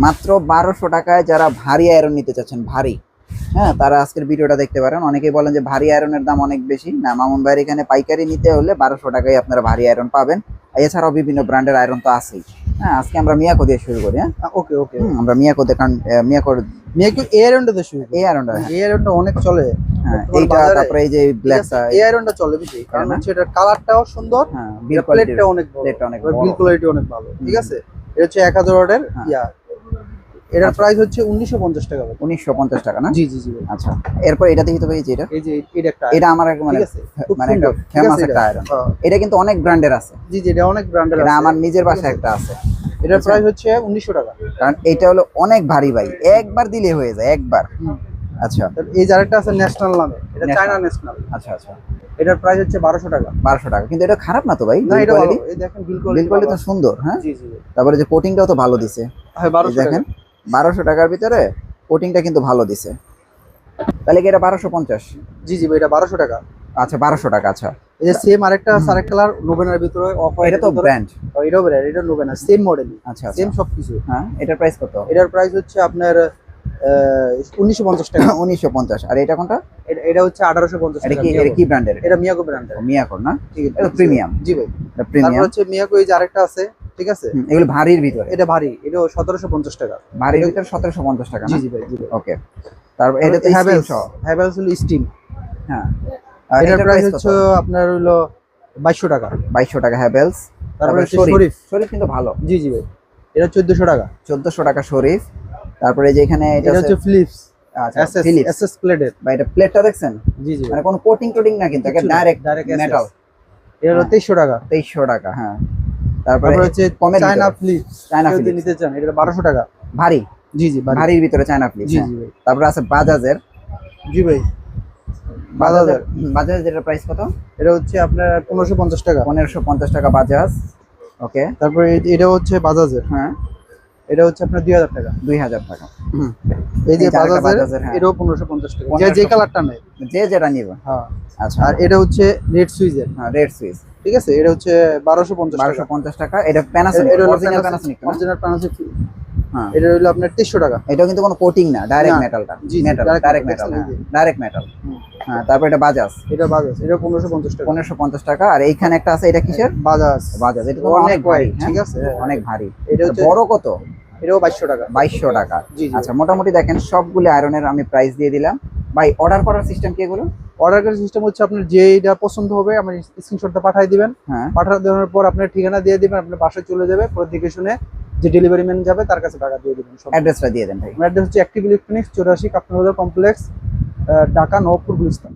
মাত্র 1200 টাকায় যারা ভারী আয়রন নিতে চাচ্ছেন, ভারী, হ্যাঁ, তারা আজকের ভিডিওটা দেখতে পারেন। অনেকেই বলেন যে ভারী আয়রনের দাম অনেক বেশি। না, মামুন ভাইয়ের এখানে পাইকারি নিতে হলে 1200 টাকায় আপনারা ভারী আয়রন পাবেন। এছাড়াও বিভিন্ন ব্র্যান্ডের আয়রন তো আছেই। হ্যাঁ, আজকে আমরা মিয়াকো দিয়ে শুরু করি। হ্যাঁ, ওকে ওকে। আমরা মিয়াকোতে, কারণ মিয়াকোর মিয়াকো এই আয়রনটা তো শুরু, এই আয়রনটা, এই আয়রনটা অনেক চলে। হ্যাঁ, এইটা, তারপরে এই যে ব্ল্যাকটা, এই আয়রনটা চলে বেশি, কারণ হচ্ছে এটার কালারটাও সুন্দর, হ্যাঁ, প্লেটটা অনেক বড়, প্লেটটা অনেক বিল বড়, কোয়ালিটি অনেক ভালো। ঠিক আছে, এটা হচ্ছে 1000 ওয়াটের ইয়া। এটার প্রাইস হচ্ছে 1950 টাকা। 1950 টাকা না? জি জি জি। আচ্ছা, এরপর এটা দেখি তো ভাই, যে এই যে এটা একটা, এটা আমার মানে মানে একটা ফেমাস একটা আয়রন। এটা কিন্তু অনেক ব্র্যান্ডের আছে। জি জি, এটা অনেক ব্র্যান্ডের আছে। এটা আমার নিজের বাসায় একটা আছে। এটার প্রাইস হচ্ছে 1900 টাকা। কারণ এটা হলো অনেক ভারী ভাই, একবার দিলে হয়ে যায়, একবার। আচ্ছা, এই যে আরেকটা আছে ন্যাশনাল নামে, এটা চায়না ন্যাশনাল। আচ্ছা আচ্ছা, এটার প্রাইস হচ্ছে 1200 টাকা। 1200 টাকা, কিন্তু এটা খারাপ না তো ভাই? না, এটা ভালো। এই দেখেন বিল কোয়ালিটি তো সুন্দর। হ্যাঁ, জি জি। তারপরে যে কোটিংটাও তো ভালো দিছে। হ্যাঁ, 1200 দেখেন 1200 টাকার ভিতরে কোটিংটা কিন্তু ভালো দিছে। তাহলে কি এটা 1250? জি জি ভাই, এটা 1200 টাকা। আচ্ছা, 1200 টাকা। আচ্ছা, এই যে সেম আরেকটা আরেক কালার নোবেনার ভিতরে অফ, এটা তো ব্র্যান্ড। এটাও ব্র্যান্ড, এটা নোবেনা, সেম মডেলই। আচ্ছা, সেম সবকিছু। হ্যাঁ, এটার প্রাইস কত? এটার প্রাইস হচ্ছে আপনার 1950 টাকা। 1950। আর এটা কোনটা? এটা হচ্ছে 1850 এটা টাকা। কি, এটা কি ব্র্যান্ডের? এটা মিয়াকো ব্র্যান্ডের। মিয়াকোর না? ঠিক আছে, এটা প্রিমিয়াম। জি ভাই, এটা প্রিমিয়াম। তারপর হচ্ছে মিয়াকো এই যে আরেকটা আছে, ঠিক আছে, এগুলো ভারীর ভিতরে। এটা ভারী, এটা 1750 টাকা। ভারীর ভিতরে 1750 টাকা। জি জি ভাই, জি ভাই। ওকে, তারপর এটা তো হ্যাভেলস, হ্যাভেলস হলো স্টিম। হ্যাঁ, এটার প্রাইস হচ্ছে আপনার হলো 2200 টাকা। 2200 টাকা হ্যাভেলস। তারপরে হচ্ছে শরীফ, শরীফ কিন্তু ভালো। জি জি ভাই, এটা 1400 টাকা। 1400 টাকা শরীফ। তারপরে যে এখানে এটা হচ্ছে ফিলিপস। আচ্ছা, ফিলিপস এসএস প্লেটেড। বা এটা প্লেটটা দেখছেন? জি জি, মানে কোনো কোটিং টোটিং না, কিন্তু এটা ডাইরেক্ট মেটাল। এটা হলো 2300 টাকা। 2300 টাকা। হ্যাঁ, তারপরে হচ্ছে চায়না ফিলিপস। চায়না যদি ফিলিপস নিতে চান, এটা 1200 টাকা। ভারী। জি জি, ভারীর ভিতরে চায়না ফিলিপস। জি জি ভাই। তারপরে আছে বাজাজের। জি ভাই, বাজাজ যেটার প্রাইস কত? এটা হচ্ছে আপনার 1550 টাকা। 1550 টাকা বাজাজ। ওকে, তারপরে এটা হচ্ছে বাজাজের। হ্যাঁ, এটা হচ্ছে আপনার 2000 টাকা। 2000 টাকা। এই যে বাজাজের, হ্যাঁ, এটাও 1550 টাকা। যে কালারটা নেয়, যে যেটা নিবে। হ্যাঁ। আচ্ছা, আর এটা হচ্ছে রেড সুইজের। হ্যাঁ, রেড সুইচ। ঠিক আছে, এটা হচ্ছে 1250 টাকা। 1250 টাকা। এটা প্যানাসোনিক, এটা হলো অরিজিনাল প্যানাসোনিক না? Original Panasonic. হ্যাঁ, এটা হলো আপনার 2300 টাকা। এটাও কিন্তু কোনো কোটিং না, ডাইরেক্ট মেটালটা। জি, metal, direct metal, direct metal. হ্যাঁ, তারপর এটা বাজাজ। এটা বাজাজ, এটা 1550 টাকা। 1550 টাকা। আর এইখানে একটা আছে, এটা কিসের? বাজাজ। বাজাজ, এটা তো অনেক ভারী। ঠিক আছে, অনেক ভারী। এটা হচ্ছে বড় কত? এটাও 2200 টাকা। 2200 টাকা। জি জি। আচ্ছা, মোটামুটি দেখেন সবগুলো আয়রনের আমি প্রাইস দিয়ে দিলাম। ভাই, অর্ডার করার সিস্টেম কি এগুলো? অর্ডার করার সিস্টেম হচ্ছে আপনার যেটা পছন্দ হবে আমার স্ক্রিনশটটা পাঠিয়ে দিবেন। হ্যাঁ, পাঠিয়ে দেওয়ার পর আপনার ঠিকানা দিয়ে দিবেন, আপনার বাসায় চলে যাবে। পরে দেখে শুনে যে ডেলিভারি ম্যান যাবে তার কাছে টাকা দিয়ে দিবেন। অ্যাড্রেসটা দিয়ে দেন ভাই। আমার অ্যাড্রেস হচ্ছে অ্যাক্টিভ ইলেকট্রনিক্স, 84 কাপ্তান বাজার কমপ্লেক্স, ঢাকা, নবপুর, গুলিস্তান।